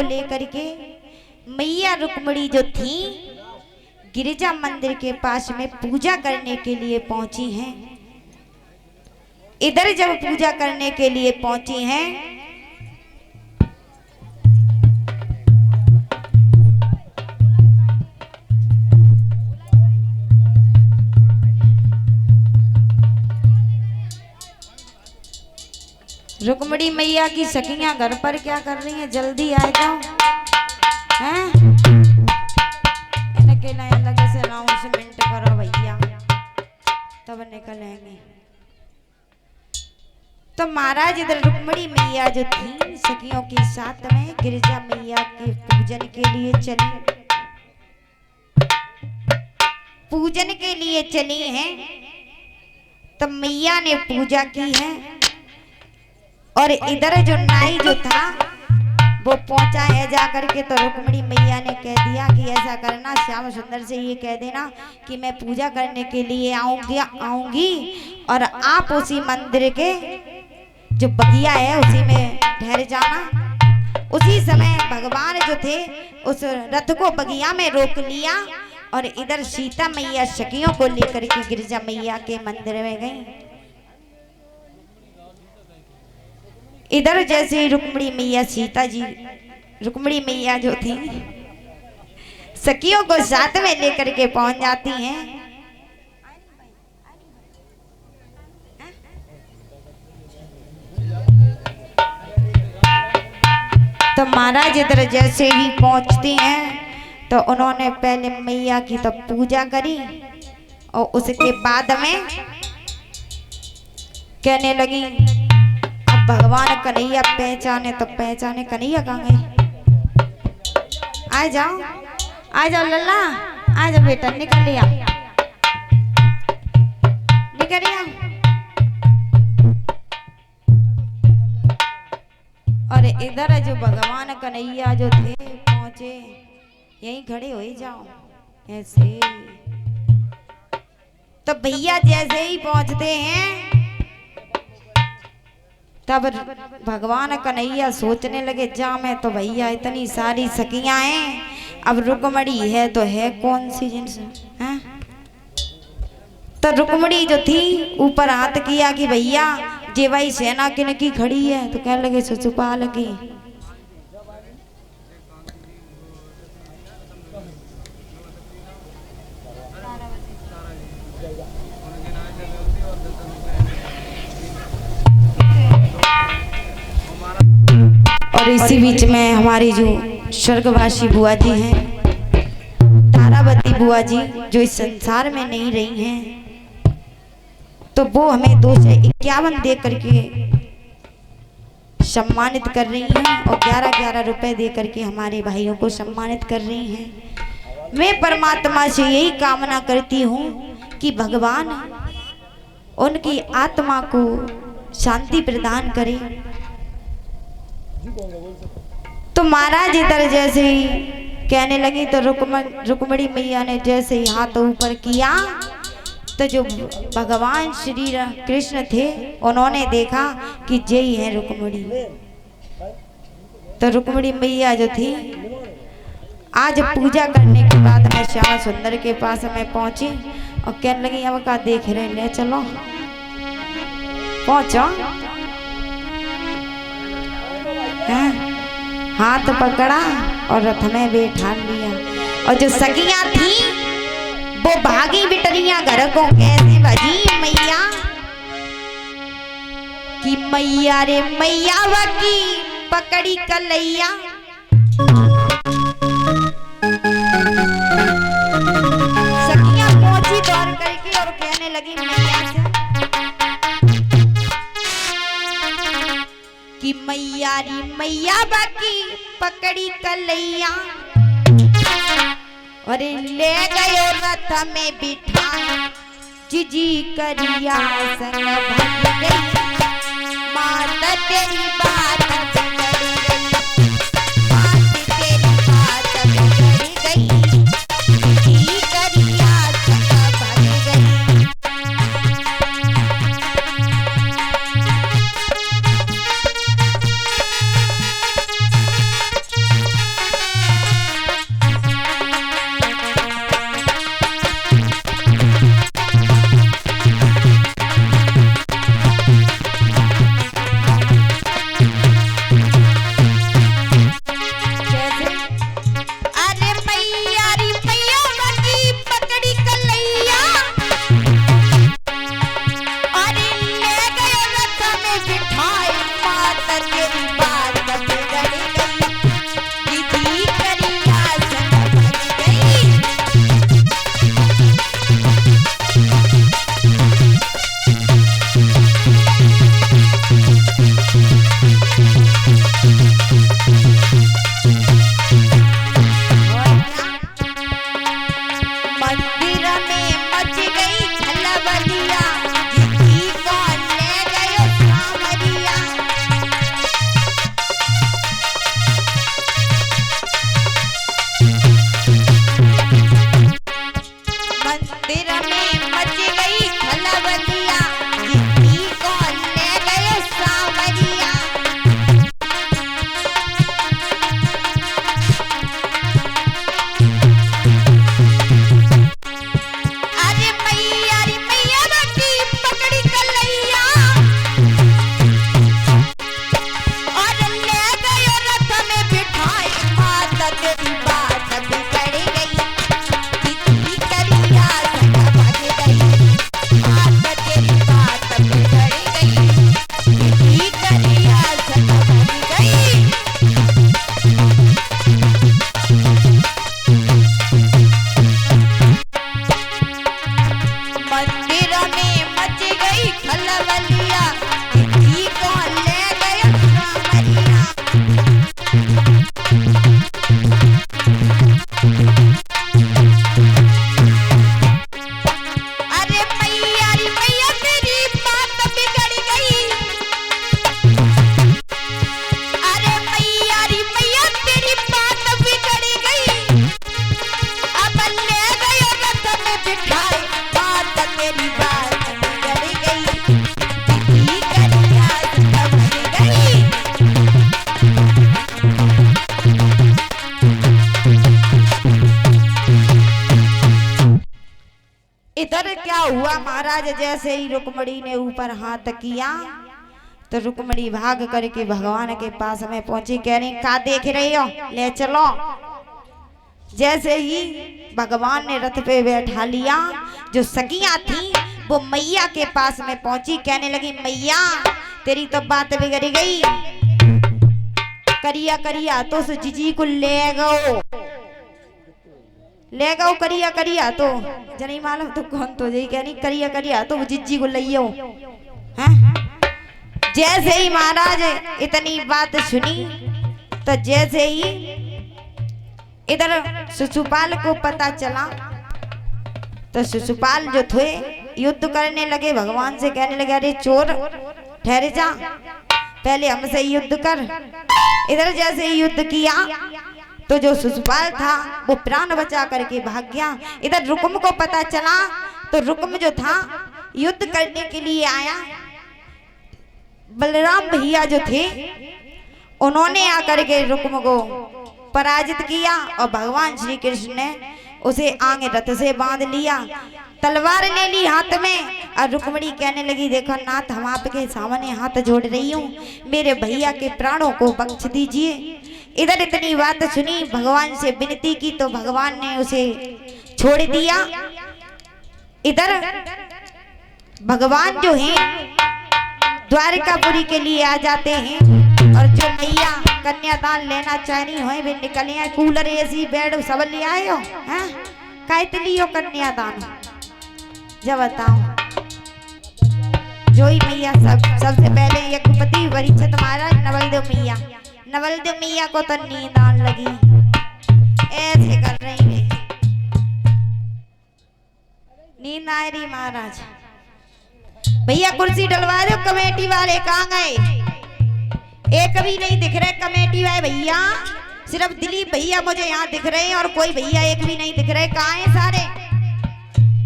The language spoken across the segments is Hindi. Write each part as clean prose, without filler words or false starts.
को लेकर के मैया रुक्मिणी जो थी गिरिजा मंदिर के पास में पूजा करने के लिए पहुंची हैं। इधर जब पूजा करने के लिए पहुंची हैं रुक्मिणी मैया की सखियां घर पर क्या कर रही हैं? जल्दी आ जाओ हैं, इनके लिए अलग से अनाउंसमेंट करो भैया, तब निकलेंगे। तो महाराज इधर रुक्मिणी मैया जो थी सखियों के साथ में गिरिजा मैया के पूजन के लिए चली, पूजन के लिए चली हैं। तो मैया ने पूजा की है और इधर जो नाई जो था वो पहुंचा है जाकर के। तो रुक्मिणी मैया ने कह दिया कि ऐसा करना, श्याम सुंदर से ये कह देना कि मैं पूजा करने के लिए आऊंगी और आप उसी मंदिर के जो बगिया है उसी में ठहर जाना। उसी समय भगवान जो थे उस रथ को बगिया में रोक लिया और इधर सीता मैया सखियों को लेकर के गिरिजा मैया के मंदिर में गई। इधर जैसे रुक्मिणी मैया सीता जी रुक्मिणी मैया जो थी सखियों को साथ में लेकर के पहुंच जाती हैं। तो महाराज इधर जैसे ही पहुंचती हैं तो उन्होंने पहले मैया की तो पूजा करी और उसके बाद में कहने लगी भगवान कन्हैया पहचाने। तो पहचाने कन्हैया कहाँ गए? आ जाओ लल्ला, आ जाओ बेटा, निकल लिया निकल लिया। और इधर जो भगवान कन्हैया जो थे पहुंचे, यहीं खड़े हो ही जाओ ऐसे। तो भैया जैसे ही पहुंचते हैं तब भगवान कन्हैया सोचने लगे जा मैं तो भैया इतनी सारी सखियां हैं, अब रुक्मिणी है तो है कौन सी जिनस है? तो रुक्मिणी जो थी ऊपर हाथ किया कि भैया जे भाई सेना किन की खड़ी है? तो कहने लगे शिशुपाल की। और इसी बीच में हमारी जो स्वर्गवासी बुआ जी हैं, तारावती बुआ जी, जो इस संसार में नहीं रही हैं, तो वो हमें 251 दे करके सम्मानित कर रही हैं और 11-11 रुपए दे करके हमारे भाइयों को सम्मानित कर रही हैं। मैं परमात्मा से यही कामना करती हूँ कि भगवान उनकी आत्मा को शांति प्रदान करे। तो महाराज इधर जैसे ही कहने लगी तो रुक्मिणी मैया ने जैसे ही हाथ ऊपर किया तो जो भगवान श्री कृष्ण थे उन्होंने देखा कि जय है रुक्मिणी। तो रुक्मिणी मैया जो थी आज पूजा करने के बाद मैं श्याम सुंदर के पास में पहुंची और कहने लगी अब का देख रहे, ले चलो पहुंचो। हाथ पकड़ा और रथ में बैठा लिया और जो सखियां थी वो भागी बिटरियां घर को। कैसे भजी मैया कि मैया रे मैया वकी पकड़ी कलैया। सखियां पहुंची दौड़ करके और कहने लगी मैया से कि मैया री मैया बाकी पकड़ी कलैया और ले गयो रथ में बिठाया जीजी करिया संग भाग गई माता तेरी बात बिगड़ गई, बात तेरी बात बिगड़ गई, जीजी करिया संग भाग गई। इधर क्या हुआ महाराज, जैसे ही रुक्मणी ने ऊपर हाथ किया तो रुक्मणी भाग करके भगवान के पास में पहुंची, कह रही का देख रही हो, ले चलो। जैसे ही भगवान ने रथ पे बैठा लिया, जो सखियां थी वो मैया के पास में पहुंची, कहने लगी मैया तेरी तो बात बिगड़ गई, करिया करिया तो उस जीजी को ले गओ करिया करिया तो जनी मालूम तो कौन तो यही कहनी करिया करिया तो जीजी को लियो हैं। जैसे ही महाराज इतनी बात सुनी तो जैसे ही इधर शिशुपाल को पता चला तो शिशुपाल जो थे युद्ध करने लगे, भगवान से कहने लगे अरे चोर ठहरे जा, पहले हमसे युद्ध कर। इधर जैसे ही युद्ध किया तो जो शिशुपाल था वो प्राण बचा करके भाग गया। इधर रुक्म को पता चला तो रुक्म जो था युद्ध करने के लिए आया। बलराम भैया जो थे उन्होंने आकर के रुक्म को पराजित किया और भगवान श्री कृष्ण ने उसे आगे रथ से बांध लिया, तलवार ले ली हाथ में। और रुक्मणी कहने लगी देखो नाथ हम आपके सामने हाथ जोड़ रही हूँ, मेरे भैया के प्राणों को बख्श दीजिए। इधर इतनी बात सुनी, भगवान से विनती की तो भगवान ने उसे छोड़ दिया। इधर भगवान जो है द्वारकापुरी के लिए आ जाते हैं और जो मैया कन्यादान लेना चाह रही हो वे निकले हैं, कूलर एसी बेड सब ले आए हो हैं, कैसे लियो कन्यादान जब बताओ। जो ही मैया सबसे पहले यज्ञपति वरिष्ठ महाराज नवलदेव मैया को तो नींद आने लगी, ऐसे कर रही है, नींद आ रही महाराज। भैया कुर्सी डलवा दो, कमेटी वाले कहाँ गए, एक भी नहीं दिख रहे कमेटी वाले भैया, सिर्फ दिलीप भैया मुझे यहाँ दिख रहे हैं और कोई भैया एक भी नहीं दिख रहे, कहाँ हैं सारे,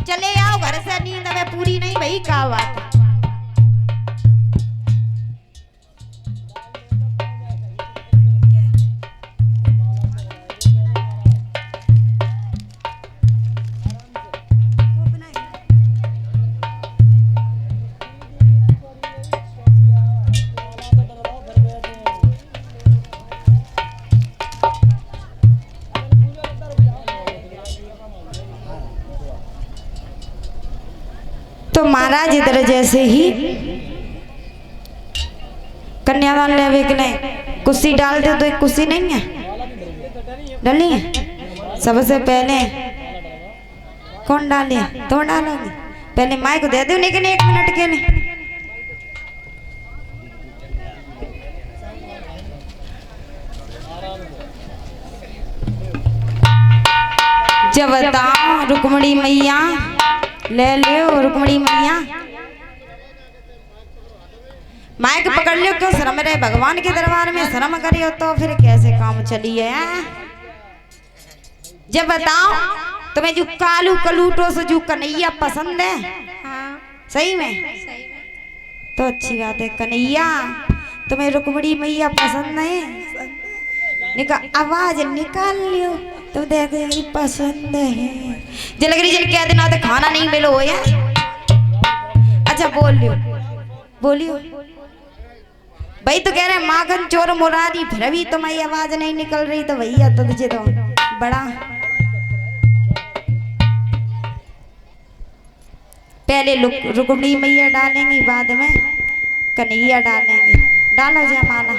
चले आओ घर से, नींद हमें पूरी नहीं भाई, क्या बात है। तो महाराज इधर जैसे ही कन्यादान लेवे के लिए कुर्सी डाल दे तो एक कुर्सी नहीं है डाली है, सबसे पहले कौन डाले तो डालोगे, पहले माई को दे दो लेकिन 1 मिनट के लिए। जब बताओ रुक्मणी मैया ले लो, रुक्मणी मैया माइक पकड़ लो, क्यों शर्म रहे, भगवान के दरबार में शर्म करियो तो फिर कैसे काम चली है। जब बताओ तुम्हें जो कालू कलूटो से जो कन्हैया पसंद है, हाँ सही में तो अच्छी बात है। कन्हैया तुम्हें रुक्मणी मैया पसंद है, आवाज निकाल लियो तो देखो मेरी पसंद है। जलगरी जल क्या दिन तो खाना नहीं मिलो हो यार, अच्छा बोलियो भाई, तो कह रहे माखन चोर मुरारी, फिर भी तुम्हारी आवाज नहीं निकल रही तो भैया तो तुझे तो बड़ा पहले रुक्मणी मैया डालेंगी, बाद में कन्हैया डालेंगे। डालो जयमाला।